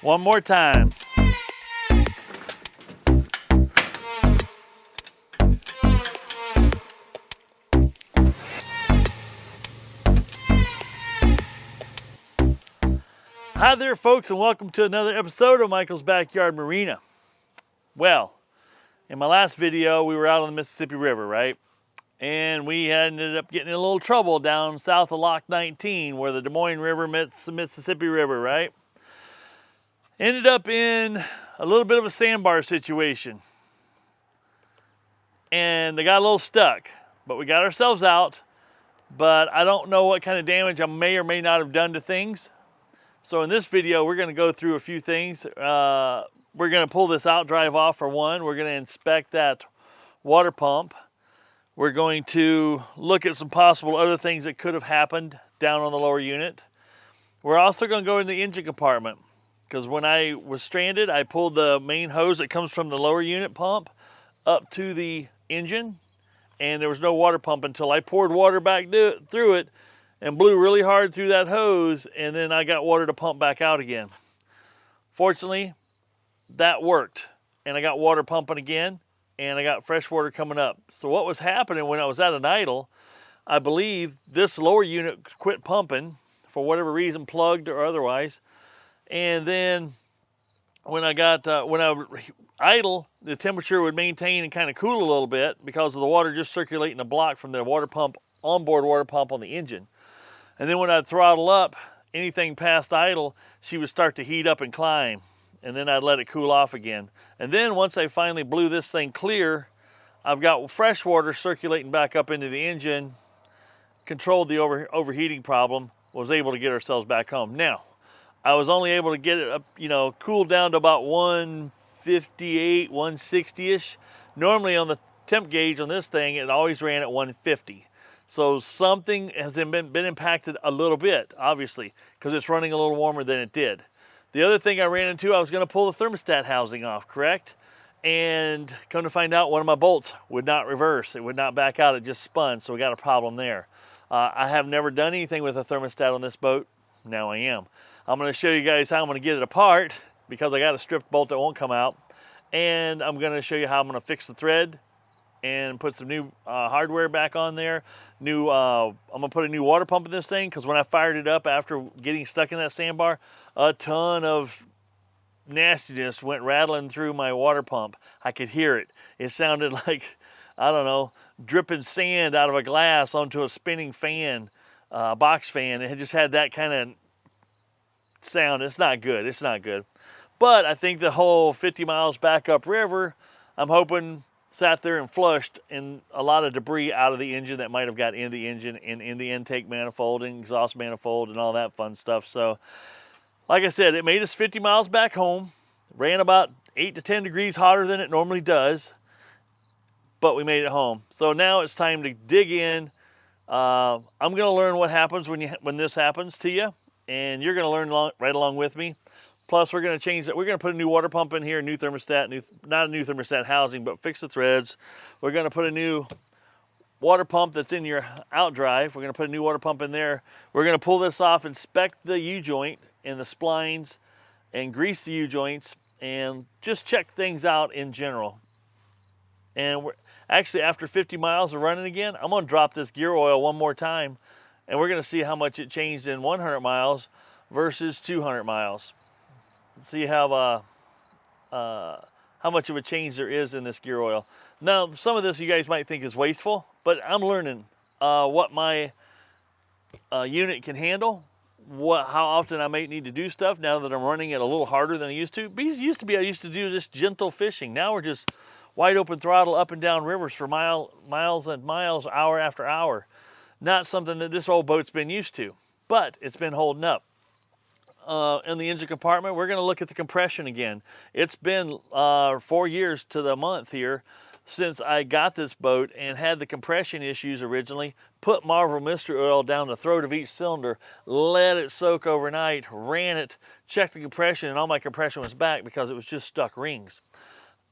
One more time. Hi there, folks, and welcome to another episode of Michael's Backyard Marina. Well, in my last video, we were out on the Mississippi River, right? And we ended up getting in a little trouble down south of Lock 19, where the Des Moines River meets the Mississippi River, right? Ended up in a little bit of a sandbar situation. And they got a little stuck, but we got ourselves out. But I don't know what kind of damage I may or may not have done to things. So in this video, we're going to go through a few things. We're going to pull this out drive off for one. We're going to inspect that water pump. We're going to look at some possible other things that could have happened down on the lower unit. We're also going to go in the engine compartment, because when I was stranded, I pulled the main hose that comes from the lower unit pump up to the engine, and there was no water pump until I poured water back through it and blew really hard through that hose, and then I got water to pump back out again. Fortunately, that worked, and I got water pumping again, and I got fresh water coming up. So what was happening when I was at an idle, I believe this lower unit quit pumping for whatever reason, plugged or otherwise, and then when I was idle, the temperature would maintain and kind of cool a little bit because of the water just circulating the block from the water pump, onboard water pump on the engine. And then when I'd throttle up, anything past idle, she would start to heat up and climb. And then I'd let it cool off again. And then once I finally blew this thing clear, I've got fresh water circulating back up into the engine, controlled the overheating problem, was able to get ourselves back home. Now, I was only able to get it up, cooled down to about 158, 160-ish. Normally on the temp gauge on this thing, it always ran at 150. So something has been impacted a little bit, obviously, because it's running a little warmer than it did. The other thing I ran into, I was going to pull the thermostat housing off, correct? And come to find out, one of my bolts would not reverse. It would not back out. It just spun, so we got a problem there. I have never done anything with a thermostat on this boat. Now I am. I'm going to show you guys how I'm going to get it apart, because I got a stripped bolt that won't come out. And I'm going to show you how I'm going to fix the thread and put some new hardware back on there. I'm gonna put a new water pump in this thing, because when I fired it up after getting stuck in that sandbar, a ton of nastiness went rattling through my water pump. I could hear it. It sounded like, I don't know, dripping sand out of a glass onto a spinning fan, box fan. It just had that kind of sound. It's not good. It's not good. But I think the whole 50 miles back up river, I'm hoping, sat there and flushed and a lot of debris out of the engine that might have got in the engine and in the intake manifold and exhaust manifold and all that fun stuff. So like I said, it made us 50 miles back home, ran about 8 to 10 degrees hotter than it normally does, but we made it home. So now it's time to dig in. I'm going to learn what happens when this happens to you, and you're going to learn right along with me. Plus, we're going to change that. We're going to put a new water pump in here, new thermostat, not a new thermostat housing, but fix the threads. We're going to put a new water pump that's in your out drive. We're going to put a new water pump in there. We're going to pull this off, inspect the U-joint and the splines, and grease the U-joints, and just check things out in general. And we're actually, after 50 miles of running again, I'm going to drop this gear oil one more time, and we're going to see how much it changed in 100 miles versus 200 miles. See how much of a change there is in this gear oil. Now, some of this you guys might think is wasteful, but I'm learning what my unit can handle, how often I might need to do stuff now that I'm running it a little harder than I used to. I used to do this gentle fishing. Now we're just wide open throttle up and down rivers for miles and miles, hour after hour. Not something that this old boat's been used to, but it's been holding up. In the engine compartment, we're going to look at the compression again. It's been 4 years to the month here since I got this boat and had the compression issues originally. Put Marvel mystery oil down the throat of each cylinder, let it soak overnight, ran it, checked the compression, and all my compression was back because it was just stuck rings.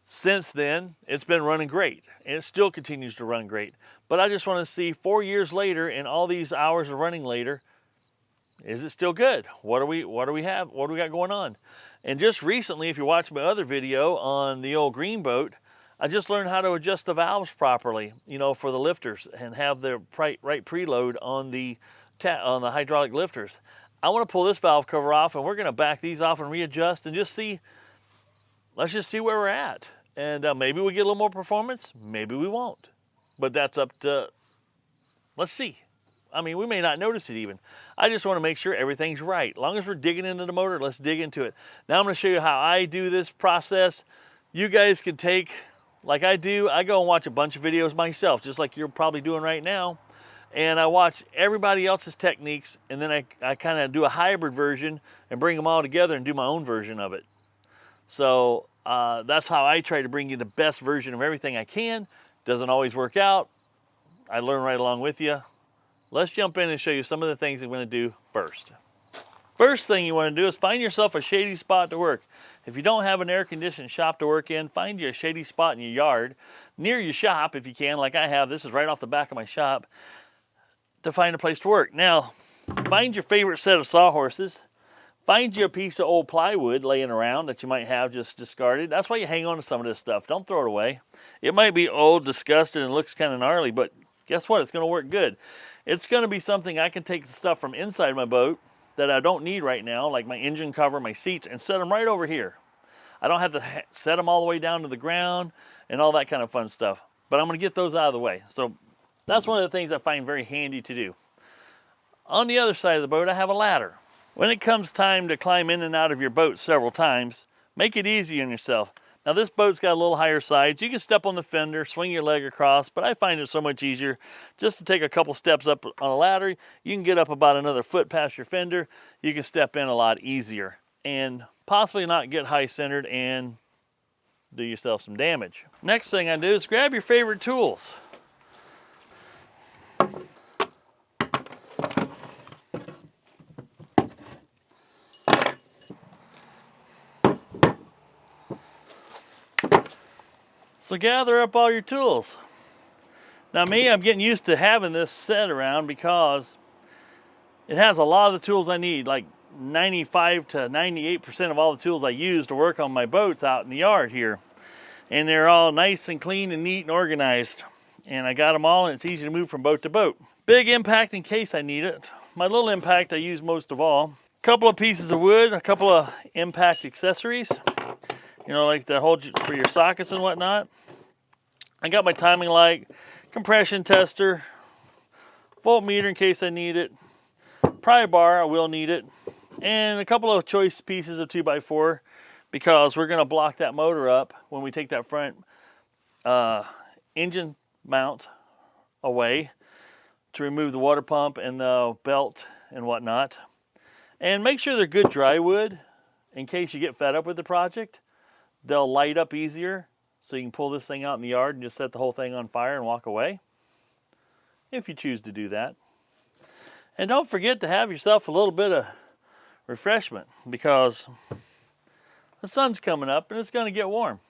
Since then, it's been running great, and it still continues to run great. But I just want to see 4 years later and all these hours of running later, is it still good? What do we got going on? And just recently, if you watch my other video on the old green boat, I just learned how to adjust the valves properly, you know, for the lifters and have the right preload on the hydraulic lifters. I want to pull this valve cover off, and we're going to back these off and readjust and just see, let's just see where we're at. And maybe we get a little more performance, maybe we won't. But that's up to, let's see. I mean, we may not notice it even. I just want to make sure everything's right. As long as we're digging into the motor, let's dig into it. Now I'm going to show you how I do this process. You guys can take, like I do, I go and watch a bunch of videos myself, just like you're probably doing right now. And I watch everybody else's techniques, and then I kind of do a hybrid version and bring them all together and do my own version of it. So that's how I try to bring you the best version of everything I can. Doesn't always work out. I learn right along with you. Let's jump in and show you some of the things I'm going to do first. First thing you want to do is find yourself a shady spot to work. If you don't have an air-conditioned shop to work in, find you a shady spot in your yard, near your shop if you can, like I have. This is right off the back of my shop, to find a place to work. Now, find your favorite set of sawhorses. Find you a piece of old plywood laying around that you might have just discarded. That's why you hang on to some of this stuff. Don't throw it away. It might be old, disgusted, and looks kind of gnarly, but guess what? It's going to work good. It's going to be something I can take the stuff from inside my boat that I don't need right now, like my engine cover, my seats, and set them right over here. I don't have to set them all the way down to the ground and all that kind of fun stuff. But I'm going to get those out of the way. So that's one of the things I find very handy to do. On the other side of the boat, I have a ladder. When it comes time to climb in and out of your boat several times, make it easy on yourself. Now this boat's got a little higher sides. You can step on the fender, swing your leg across, but I find it so much easier just to take a couple steps up on a ladder. You can get up about another foot past your fender. You can step in a lot easier and possibly not get high centered and do yourself some damage. Next thing I do is grab your favorite tools. So gather up all your tools. Now me, I'm getting used to having this set around because it has a lot of the tools I need, like 95 to 98% of all the tools I use to work on my boats out in the yard here. And they're all nice and clean and neat and organized. And I got them all, and it's easy to move from boat to boat. Big impact in case I need it. My little impact I use most of all. A couple of pieces of wood, a couple of impact accessories. You know, like that hold for your sockets and whatnot. I got my timing light, compression tester, voltmeter in case I need it, pry bar, I will need it, and a couple of choice pieces of 2x4 because we're going to block that motor up when we take that front engine mount away to remove the water pump and the belt and whatnot. And make sure they're good dry wood in case you get fed up with the project. They'll light up easier, so you can pull this thing out in the yard and just set the whole thing on fire and walk away, if you choose to do that. And don't forget to have yourself a little bit of refreshment because the sun's coming up and it's going to get warm.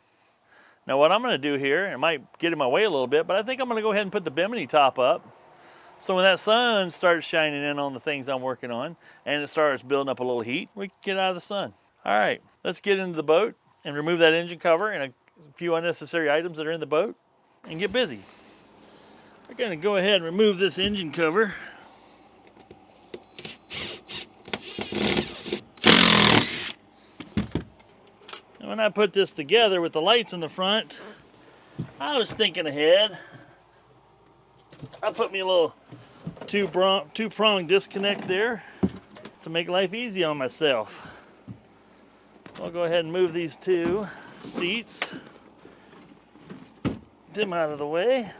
Now what I'm going to do here, it might get in my way a little bit, but I think I'm going to go ahead and put the bimini top up. So when that sun starts shining in on the things I'm working on and it starts building up a little heat, we can get out of the sun. All right, let's get into the boat and remove that engine cover and a few unnecessary items that are in the boat and get busy. We're going to go ahead and remove this engine cover. And when I put this together with the lights in the front, I was thinking ahead. I put me a little two-prong disconnect there to make life easy on myself. I'll go ahead and move these two seats, get them out of the way.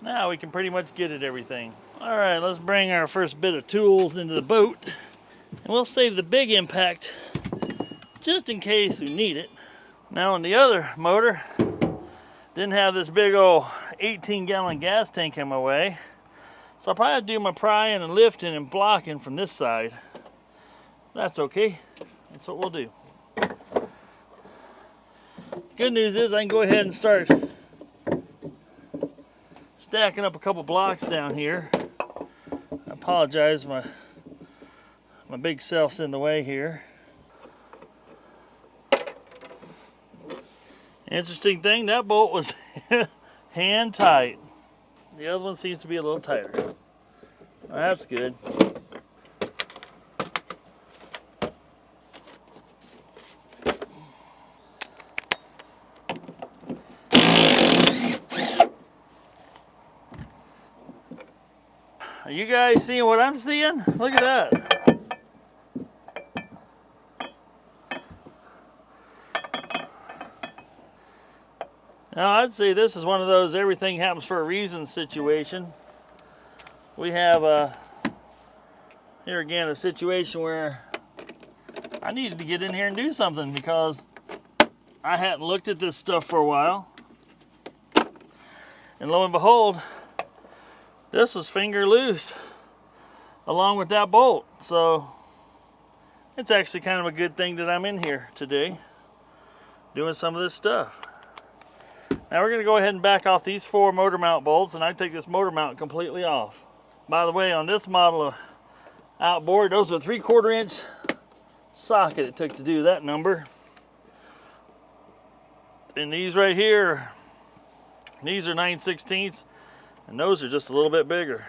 Now we can pretty much get at everything. All right, let's bring our first bit of tools into the boat, and we'll save the big impact just in case we need it. Now on the other motor, didn't have this big old 18-gallon gas tank in my way, so I'll probably do my prying and lifting and blocking from this side. That's okay. That's what we'll do. Good news is I can go ahead and start stacking up a couple blocks down here. I apologize, my big self's in the way here. Interesting thing, that bolt was hand tight. The other one seems to be a little tighter. That's good. Are you guys seeing what I'm seeing? Look at that. Now, I'd say this is one of those everything happens for a reason situation. We have here again a situation where I needed to get in here and do something because I hadn't looked at this stuff for a while. And lo and behold, this was finger loose along with that bolt. So it's actually kind of a good thing that I'm in here today doing some of this stuff. Now we're going to go ahead and back off these 4 motor mount bolts, and I take this motor mount completely off. By the way, on this model of outboard, those are 3/4 inch socket it took to do that number. And these right here, these are 9/16, and those are just a little bit bigger.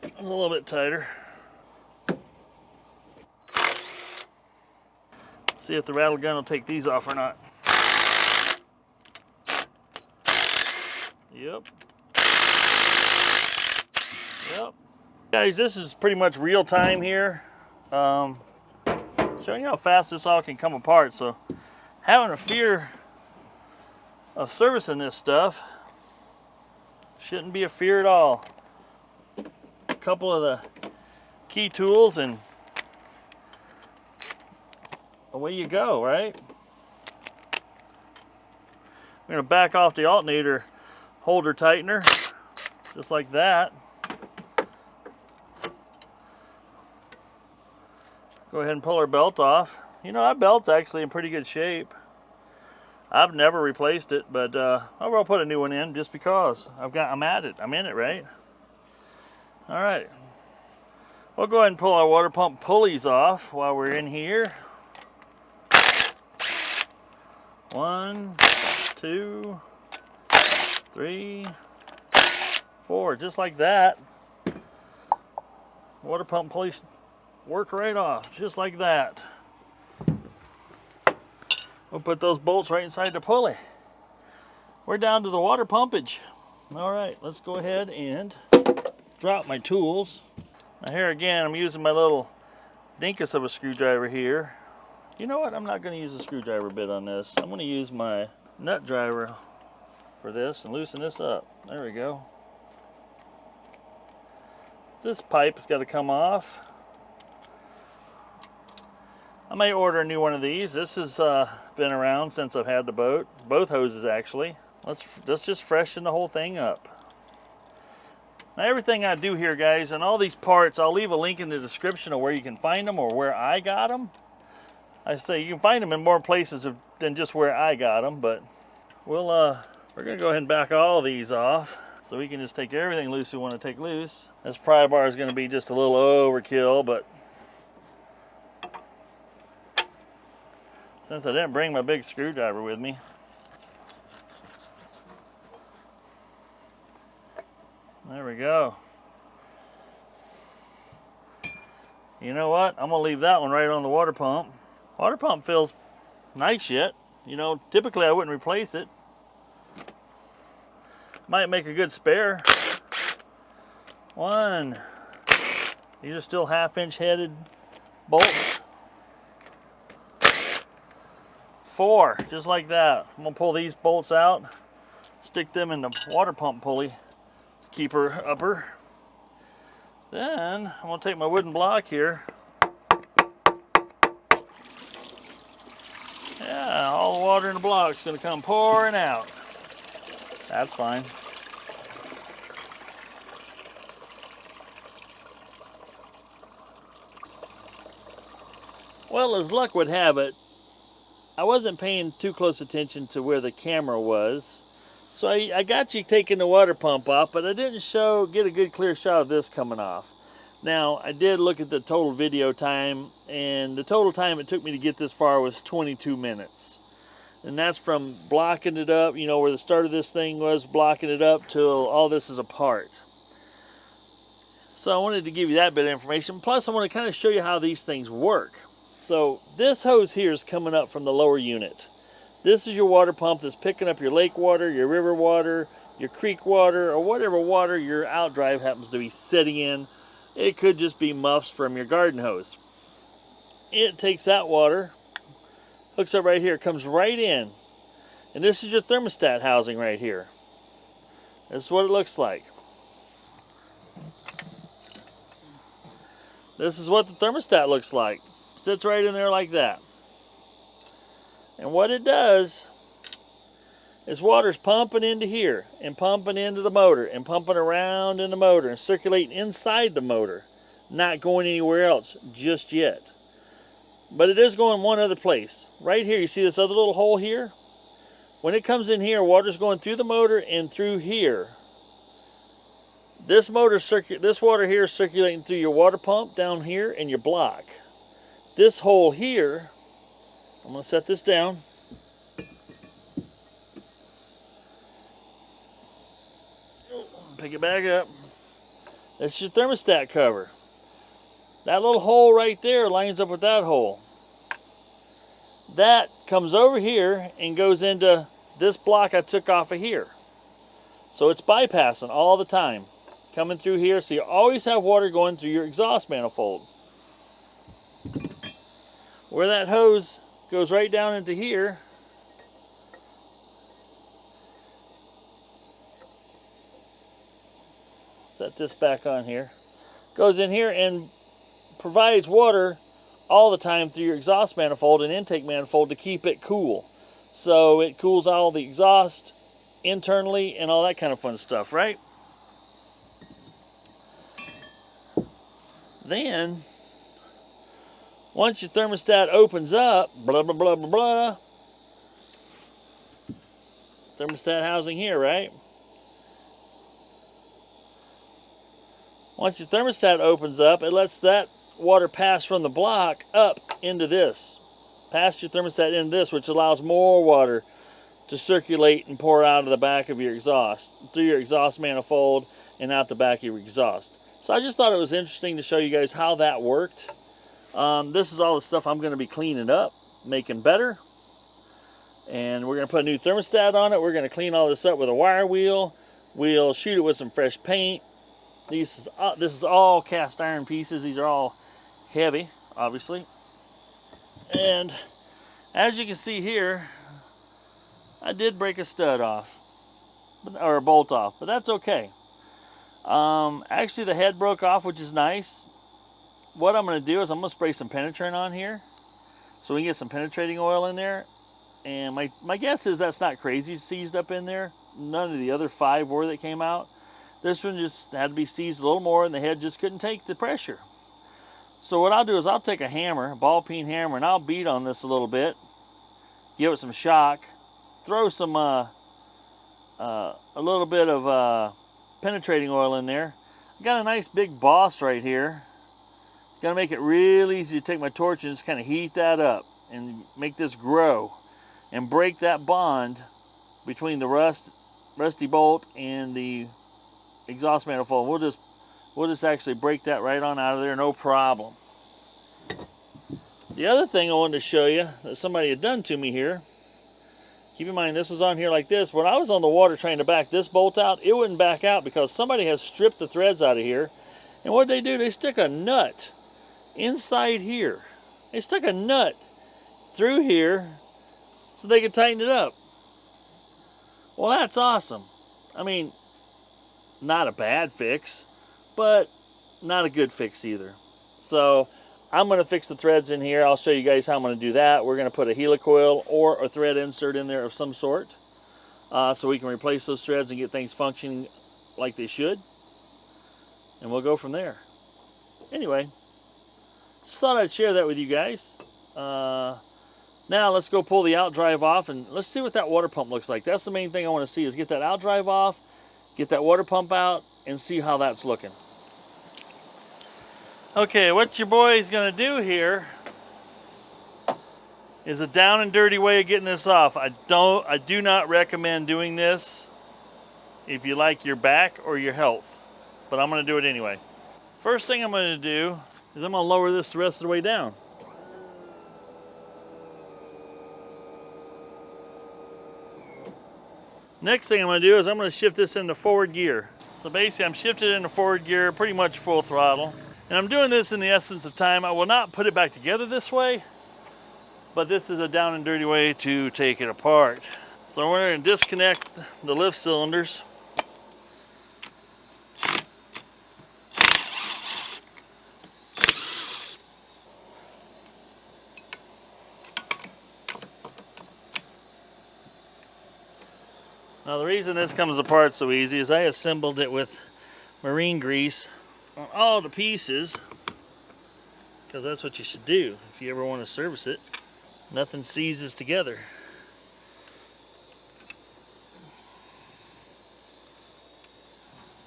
It's a little bit tighter. See if the rattle gun will take these off or not. Yep. Yep. Guys, this is pretty much real time here. Showing you how fast this all can come apart. So having a fear of servicing this stuff shouldn't be a fear at all. A couple of the key tools and away you go, right? I'm going to back off the alternator holder tightener, just like that. Go ahead and pull our belt off. You know, our belt's actually in pretty good shape. I've never replaced it, but I'll put a new one in just because I'm at it. I'm in it, right? All right. We'll go ahead and pull our water pump pulleys off while we're in here. 1, 2, 3, 4, just like that. Water pump pulleys work right off, just like that. We'll put those bolts right inside the pulley. We're down to the water pumpage. All right, let's go ahead and drop my tools. Now here again, I'm using my little dinkus of a screwdriver here. You know what? I'm not going to use a screwdriver bit on this. I'm going to use my nut driver for this and loosen this up. There we go. This pipe has got to come off. I may order a new one of these. This has been around since I've had the boat. Both hoses actually. Let's just freshen the whole thing up. Now everything I do here, guys, and all these parts, I'll leave a link in the description of where you can find them or where I got them. I say you can find them in more places than just where I got them, but we're gonna go ahead and back all these off so we can just take everything loose we want to take loose. This pry bar is going to be just a little overkill, but since I didn't bring my big screwdriver with me, there we go. You know what? I'm gonna leave that one right on the water pump. Water pump feels nice yet. You know, typically I wouldn't replace it. Might make a good spare. 1. These are still 1/2-inch headed bolts. 4, just like that. I'm gonna pull these bolts out, stick them in the water pump pulley, keep her upper. Then I'm gonna take my wooden block here. Yeah, all the water in the block's gonna come pouring out. That's fine. Well, as luck would have it, I wasn't paying too close attention to where the camera was. So I got you taking the water pump off, but I didn't get a good clear shot of this coming off. Now, I did look at the total video time, and the total time it took me to get this far was 22 minutes. And that's from blocking it up, you know, where the start of this thing was, blocking it up till all this is apart. So I wanted to give you that bit of information. Plus, I want to kind of show you how these things work. So this hose here is coming up from the lower unit. This is your water pump that's picking up your lake water, your river water, your creek water, or whatever water your outdrive happens to be sitting in. It could just be muffs from your garden hose. It takes that water, hooks up right here, comes right in. And this is your thermostat housing right here. This is what it looks like. This is what the thermostat looks like. Sits right in there like that. And what it does is water's pumping into here and pumping into the motor and pumping around in the motor and circulating inside the motor, not going anywhere else just yet. But it is going one other place. Right here, you see this other little hole here? When it comes in here, water's going through the motor and through here. This water here is circulating through your water pump down here and your block. This hole here, I'm going to set this down. Pick it back up. That's your thermostat cover. That little hole right there lines up with that hole. That comes over here and goes into this block I took off of here. So it's bypassing all the time. Coming through here, so you always have water going through your exhaust manifold. Where that hose goes right down into here, set this back on here, goes in here and provides water all the time through your exhaust manifold and intake manifold to keep it cool. So it cools all the exhaust internally and all that kind of fun stuff, right? Then, once your thermostat opens up, blah, blah, blah, blah, blah, thermostat housing here, right? Once your thermostat opens up, it lets that water pass from the block up into this. Past your thermostat into this, which allows more water to circulate and pour out of the back of your exhaust, through your exhaust manifold and out the back of your exhaust. So I just thought it was interesting to show you guys how that worked. This is all the stuff I'm going to be cleaning up, making better. And we're going to put a new thermostat on it. We're going to clean all this up with a wire wheel. We'll shoot it with some fresh paint. This is all cast iron pieces. These are all heavy, obviously. And as you can see here, I did break a stud off, or a bolt off, but that's okay. Actually, the head broke off, which is nice. What I'm going to do is I'm going to spray some penetrant on here so we can get some penetrating oil in there. And my guess is that's not crazy seized up in there. None of the other 5 were that came out. This one just had to be seized a little more, and the head just couldn't take the pressure. So what I'll do is I'll take a hammer, a ball peen hammer, and I'll beat on this a little bit, give it some shock, throw some a little bit of penetrating oil in there. I got a nice big boss right here. Gonna make it real easy to take my torch and just kind of heat that up and make this grow and break that bond between the rusty bolt and the exhaust manifold. We'll just actually break that right on out of there, no problem. The other thing I wanted to show you that somebody had done to me here, keep in mind this was on here like this. When I was on the water trying to back this bolt out, it wouldn't back out because somebody has stripped the threads out of here. And what they do, they stick a nut inside here. They stuck a nut through here so they could tighten it up. Well, that's awesome. I mean, not a bad fix, but not a good fix either. So I'm going to fix the threads in here. I'll show you guys how I'm going to do that. We're going to put a helicoil or a thread insert in there of some sort so we can replace those threads and get things functioning like they should. And we'll go from there. Anyway, just thought I'd share that with you guys. Now let's go pull the outdrive off and let's see what that water pump looks like. That's the main thing I want to see, is get that outdrive off, get that water pump out, and see how that's looking. Okay, what your boy is gonna do here is a down and dirty way of getting this off. I do not recommend doing this if you like your back or your health, but I'm gonna do it anyway. First thing I'm gonna do is I'm gonna lower this the rest of the way down. Next thing I'm gonna do is I'm gonna shift this into forward gear. So basically I'm shifted into forward gear, pretty much full throttle. And I'm doing this in the essence of time. I will not put it back together this way, but this is a down and dirty way to take it apart. So we're gonna disconnect the lift cylinders. Now the reason this comes apart so easy is I assembled it with marine grease on all the pieces, because that's what you should do if you ever want to service it. Nothing seizes together.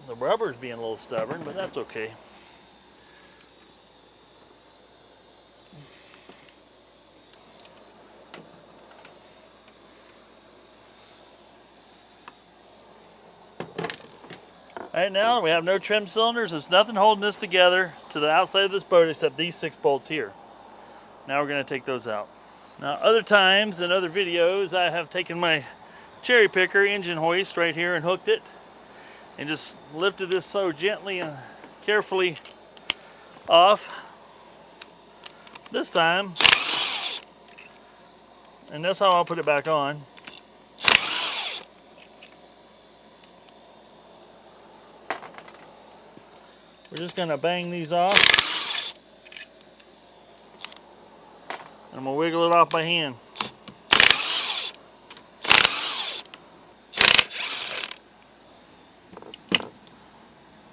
The rubber's being a little stubborn, but that's okay. Right now we have no trim cylinders. There's nothing holding this together to the outside of this boat except these 6 bolts here. Now we're going to take those out. Now other times in other videos I have taken my cherry picker engine hoist right here and hooked it and just lifted this so gently and carefully off. This time, and that's how I'll put it back on. We're just going to bang these off. And I'm going to wiggle it off by hand.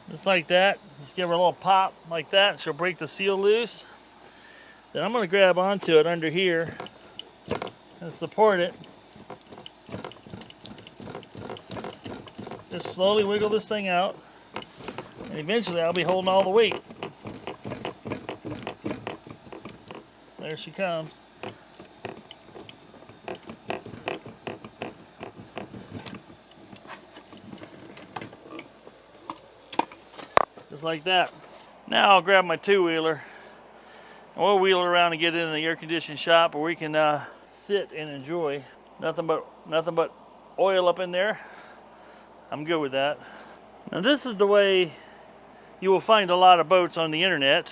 Just like that. Just give her a little pop like that. She'll break the seal loose. Then I'm going to grab onto it under here and support it. Just slowly wiggle this thing out. And eventually I'll be holding all the weight. There she comes. Just like that. Now I'll grab my 2-wheeler and we'll wheel it around and get it in the air-conditioned shop where we can sit and enjoy. Nothing but oil up in there. I'm good with that. Now this is the way you will find a lot of boats on the internet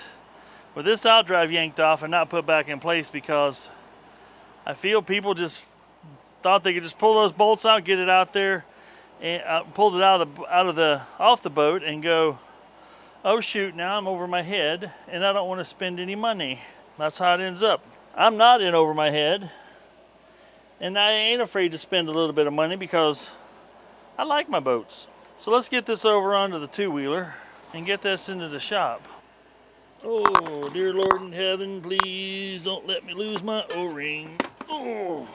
with this outdrive yanked off and not put back in place, because I feel people just thought they could just pull those bolts out, get it out there, and pulled it off the boat and go, oh shoot, now I'm over my head and I don't want to spend any money. That's how it ends up. I'm not in over my head, and I ain't afraid to spend a little bit of money because I like my boats. So let's get this over onto the 2-wheeler and get this into the shop. Oh, dear Lord in heaven, please don't let me lose my O-ring. Oh.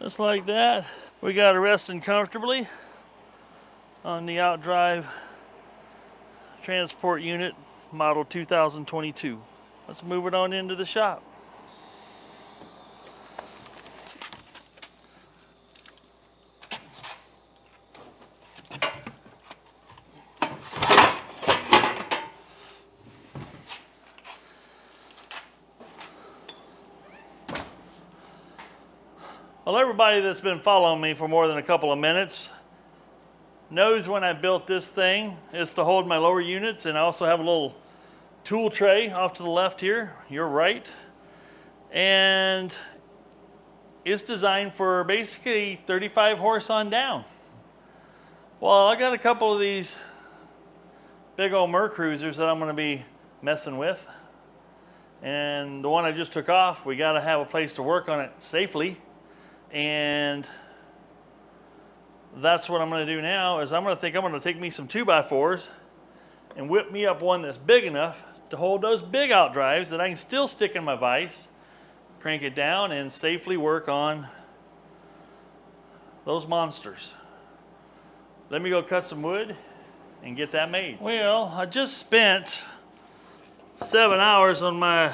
Just like that. We got it resting comfortably on the outdrive transport unit, model 2022. Let's move it on into the shop. Well, everybody that's been following me for more than a couple of minutes knows when I built this thing, it's to hold my lower units, and I also have a little tool tray off to the left here, your right, and it's designed for basically 35 horse on down. Well, I got a couple of these big old Mercruisers that I'm going to be messing with, and the one I just took off, we got to have a place to work on it safely. And that's what I'm going to do now, is I'm going to take me some 2x4s and whip me up one that's big enough to hold those big outdrives that I can still stick in my vise, crank it down, and safely work on those monsters. let me go cut some wood and get that made. Well, I just spent 7 hours on my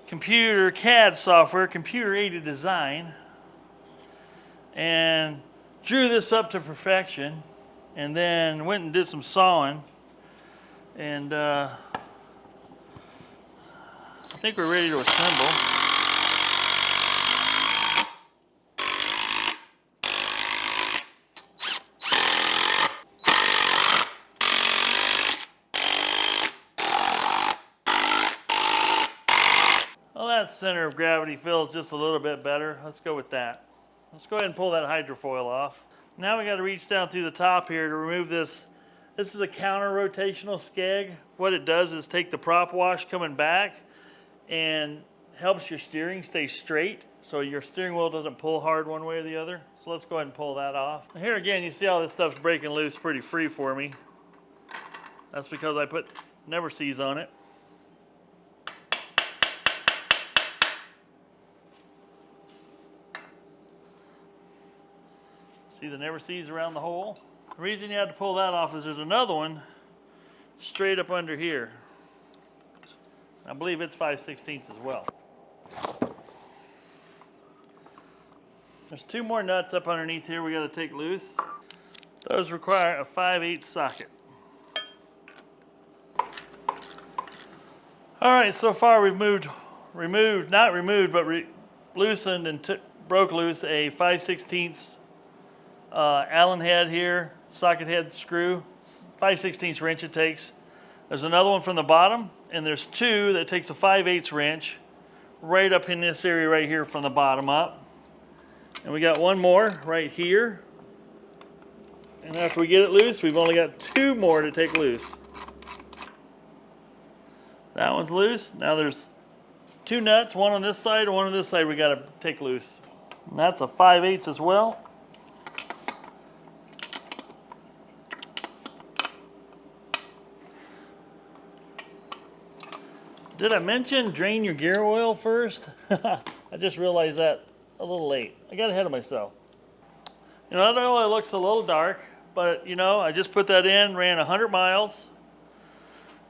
computer CAD software, computer aided design, and drew this up to perfection, and then went and did some sawing, and I think we're ready to assemble. Well, that center of gravity feels just a little bit better. Let's go with that. Let's go ahead and pull that hydrofoil off. Now we got to reach down through the top here to remove this. This is a counter rotational skeg. What it does is take the prop wash coming back and helps your steering stay straight so your steering wheel doesn't pull hard one way or the other. So let's go ahead and pull that off. Here again, you see all this stuff's breaking loose pretty free for me. That's because I put Never Sees on it. See the Never Sees around the hole? The reason you have to pull that off is there's another one straight up under here. I believe it's 5/16 as well. There's 2 more nuts up underneath here we got to take loose. Those require a 5/8 socket. All right, so far we've loosened and broke loose a 5/16 Allen head here, socket head screw, 5/16 wrench it takes. There's another one from the bottom, and there's 2 that takes a 5/8 wrench right up in this area right here from the bottom up. And we got 1 more right here. And after we get it loose, we've only got 2 more to take loose. That one's loose. Now there's 2 nuts, 1 on this side and 1 on this side we got to take loose. And that's a 5/8 as well. Did I mention drain your gear oil first? I just realized that a little late. I got ahead of myself. You know, that oil looks a little dark, but you know, I just put that in, ran 100 miles,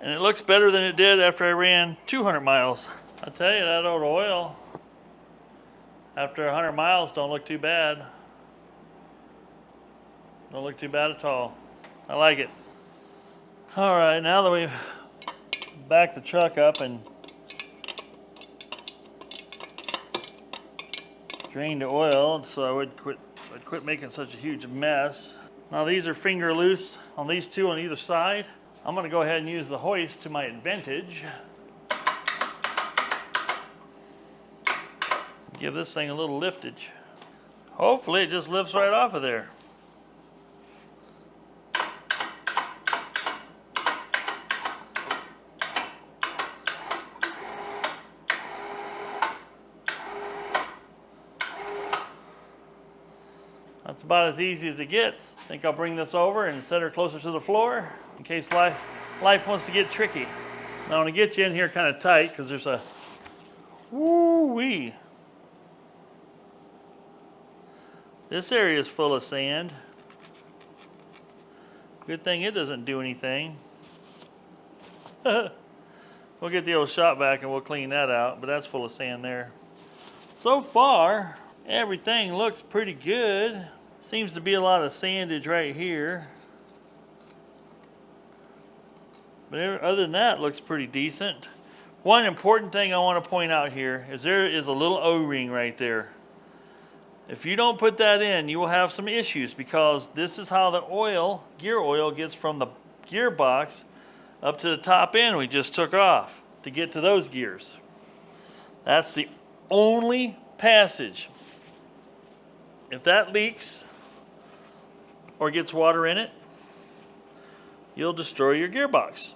and it looks better than it did after I ran 200 miles. I tell you, that old oil, after 100 miles, don't look too bad. Don't look too bad at all. I like it. All right, now that we've backed the truck up and drained the oil so I'd quit making such a huge mess. Now these are finger loose on these 2 on either side. I'm going to go ahead and use the hoist to my advantage. Give this thing a little liftage. Hopefully it just lifts right off of there. That's about as easy as it gets. I think I'll bring this over and set her closer to the floor in case life wants to get tricky. Now I want to get you in here kind of tight because there's a woo-wee. This area is full of sand. Good thing it doesn't do anything. We'll get the old shop vac and we'll clean that out, but that's full of sand there. So far, everything looks pretty good. Seems to be a lot of sandage right here. But other than that, it looks pretty decent. One important thing I want to point out here is there is a little O-ring right there. If you don't put that in, you will have some issues because this is how the oil, gear oil, gets from the gearbox up to the top end we just took off to get to those gears. That's the only passage. If that leaks or gets water in it, you'll destroy your gearbox.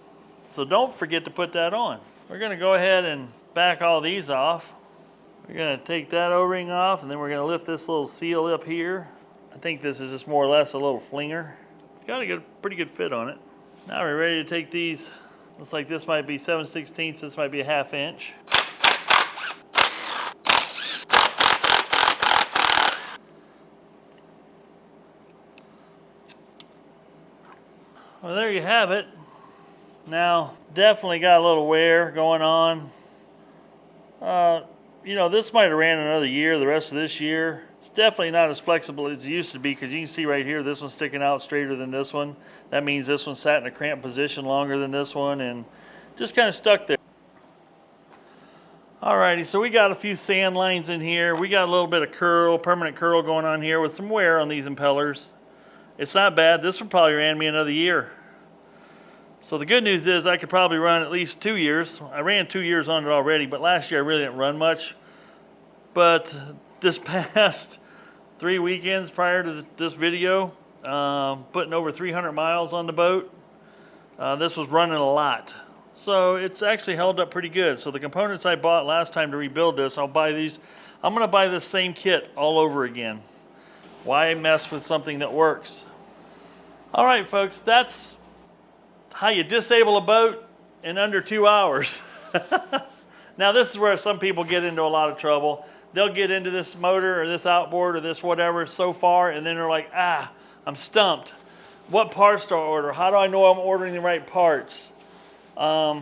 So don't forget to put that on. We're going to go ahead and back all these off. We're going to take that O-ring off, and then we're going to lift this little seal up here. I think this is just more or less a little flinger. It's got a pretty good fit on it. Now we're ready to take these. Looks like this might be 7/16, this might be a 1/2 inch. Well, there you have it. Now, definitely got a little wear going on. You know, this might have ran another year, the rest of this year. It's definitely not as flexible as it used to be, because you can see right here, this one's sticking out straighter than this one. That means this one sat in a cramped position longer than this one and just kind of stuck there. Alrighty, so we got a few sand lines in here. We got a little bit of curl, permanent curl going on here with some wear on these impellers. It's not bad. This one probably ran me another year. So the good news is I could probably run at least 2 years. I ran 2 years on it already, but last year I really didn't run much. But this past 3 weekends prior to this video, putting over 300 miles on the boat, this was running a lot. So it's actually held up pretty good. So the components I bought last time to rebuild this, I'll buy these. I'm going to buy this same kit all over again. Why mess with something that works? All right, folks, that's how you disable a boat in under 2 hours. Now, this is where some people get into a lot of trouble. They'll get into this motor or this outboard or this whatever so far, and then they're like, I'm stumped. What parts do I order? How do I know I'm ordering the right parts? I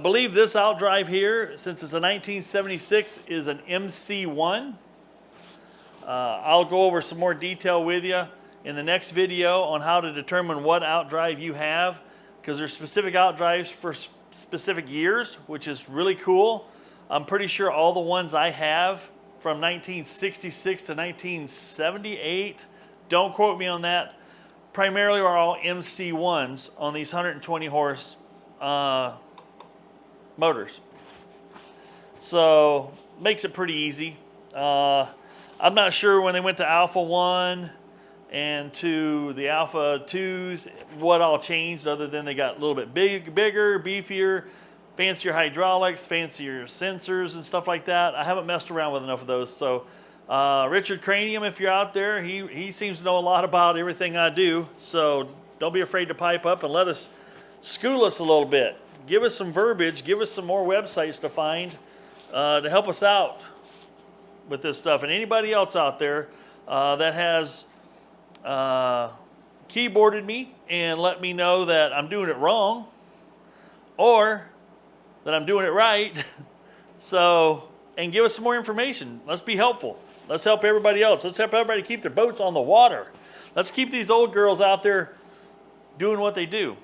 believe this outdrive here, since it's a 1976, is an MC1. I'll go over some more detail with you in the next video on how to determine what outdrive you have, because there's specific outdrives for specific years, which is really cool. I'm pretty sure all the ones I have from 1966 to 1978, don't quote me on that, primarily are all MC1s on these 120 horse motors. So makes it pretty easy. I'm not sure when they went to Alpha 1 and to the Alpha 2s what all changed, other than they got a little bit bigger, beefier, fancier hydraulics, fancier sensors and stuff like that. I haven't messed around with enough of those. So Richard Cranium, if you're out there, he seems to know a lot about everything I do. So don't be afraid to pipe up and let us school us a little bit. Give us some verbiage, give us some more websites to find to help us out with this stuff. And anybody else out there that has keyboarded me and let me know that I'm doing it wrong or that I'm doing it right. So, and give us some more information. Let's be helpful. Let's help everybody else. Let's help everybody keep their boats on the water. Let's keep these old girls out there doing what they do.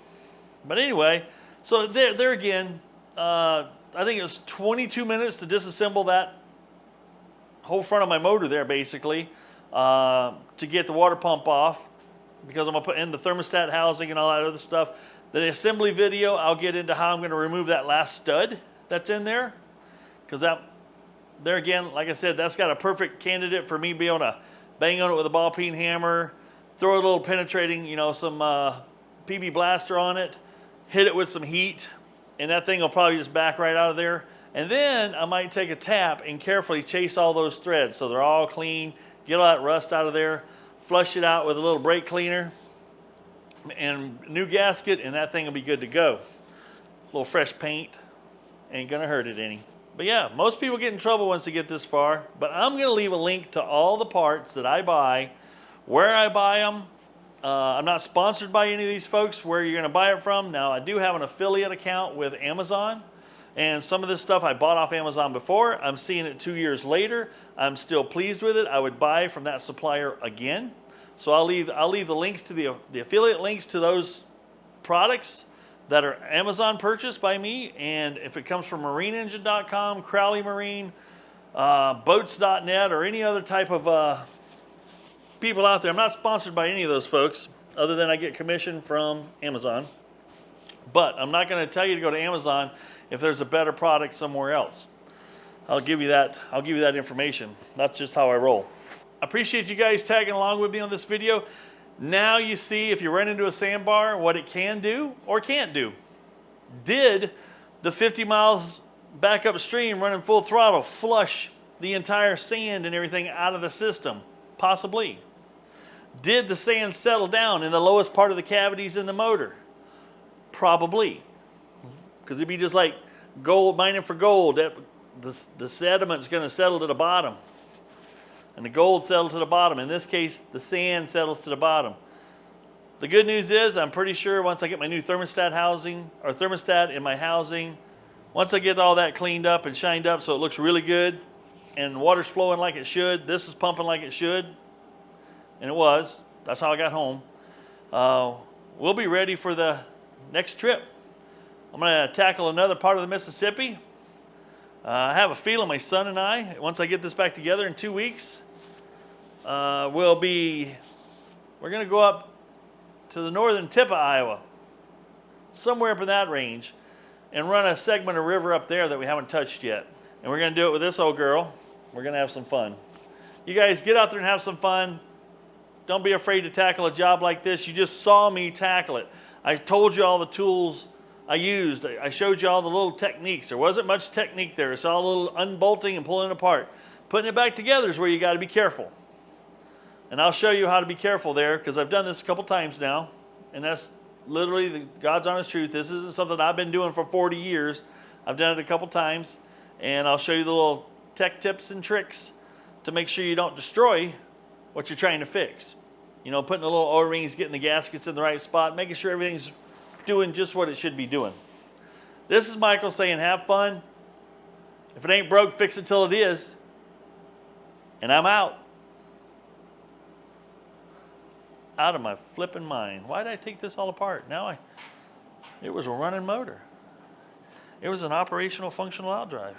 But anyway, so there again, I think it was 22 minutes to disassemble that whole front of my motor there, basically, to get the water pump off, because I'm going to put in the thermostat housing and all that other stuff. The assembly video, I'll get into how I'm going to remove that last stud that's in there, because that, there again, like I said, that's got a perfect candidate for me being able to bang on it with a ball peen hammer, throw a little penetrating, you know, some PB blaster on it, hit it with some heat, and that thing will probably just back right out of there. And then I might take a tap and carefully chase all those threads so they're all clean, get all that rust out of there, flush it out with a little brake cleaner and new gasket, and that thing will be good to go. A little fresh paint ain't gonna hurt it any. But yeah, most people get in trouble once they get this far, but I'm gonna leave a link to all the parts that I buy, where I buy them. I'm not sponsored by any of these folks where you're gonna buy it from. Now, I do have an affiliate account with Amazon, and some of this stuff I bought off Amazon before. I'm seeing it 2 years later. I'm still pleased with it. I would buy from that supplier again. So I'll leave the links to the affiliate links to those products that are Amazon purchased by me. And if it comes from marineengine.com, Crowley Marine, boats.net, or any other type of people out there, I'm not sponsored by any of those folks other than I get commission from Amazon. But I'm not going to tell you to go to Amazon if there's a better product somewhere else. I'll give you that information. That's just how I roll. I appreciate you guys tagging along with me on this video. Now you see, if you run into a sandbar, what it can do or can't do. Did the 50 miles back upstream running full throttle flush the entire sand and everything out of the system? Possibly. Did the sand settle down in the lowest part of the cavities in the motor? Probably. Because it'd be just like gold, mining for gold. The sediment's going to settle to the bottom. And the gold settles to the bottom. In this case, the sand settles to the bottom. The good news is I'm pretty sure once I get my new thermostat housing, or thermostat in my housing, once I get all that cleaned up and shined up so it looks really good, and water's flowing like it should, this is pumping like it should, and it was. That's how I got home. We'll be ready for the next trip. I'm going to tackle another part of the Mississippi. I have a feeling my son and I, once I get this back together in 2 weeks, we're going to go up to the northern tip of Iowa, somewhere up in that range, and run a segment of river up there that we haven't touched yet. And we're going to do it with this old girl. We're going to have some fun. You guys get out there and have some fun. Don't be afraid to tackle a job like this. You just saw me tackle it. I told you all the tools I used. I showed you all the little techniques. There wasn't much technique there. It's all a little unbolting and pulling it apart. Putting it back together is where you got to be careful. And I'll show you how to be careful there, because I've done this a couple times now, and that's literally the God's honest truth. This isn't something I've been doing for 40 years. I've done it a couple times, and I'll show you the little tech tips and tricks to make sure you don't destroy what you're trying to fix. You know, putting the little O-rings, getting the gaskets in the right spot, making sure everything's doing just what it should be doing. This is Michael saying have fun. If it ain't broke, fix it till it is. And I'm out. Out of my flipping mind. Why did I take this all apart? It was a running motor. It was an operational functional outdrive.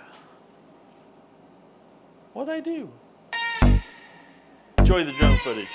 What'd I do? Enjoy the drone footage.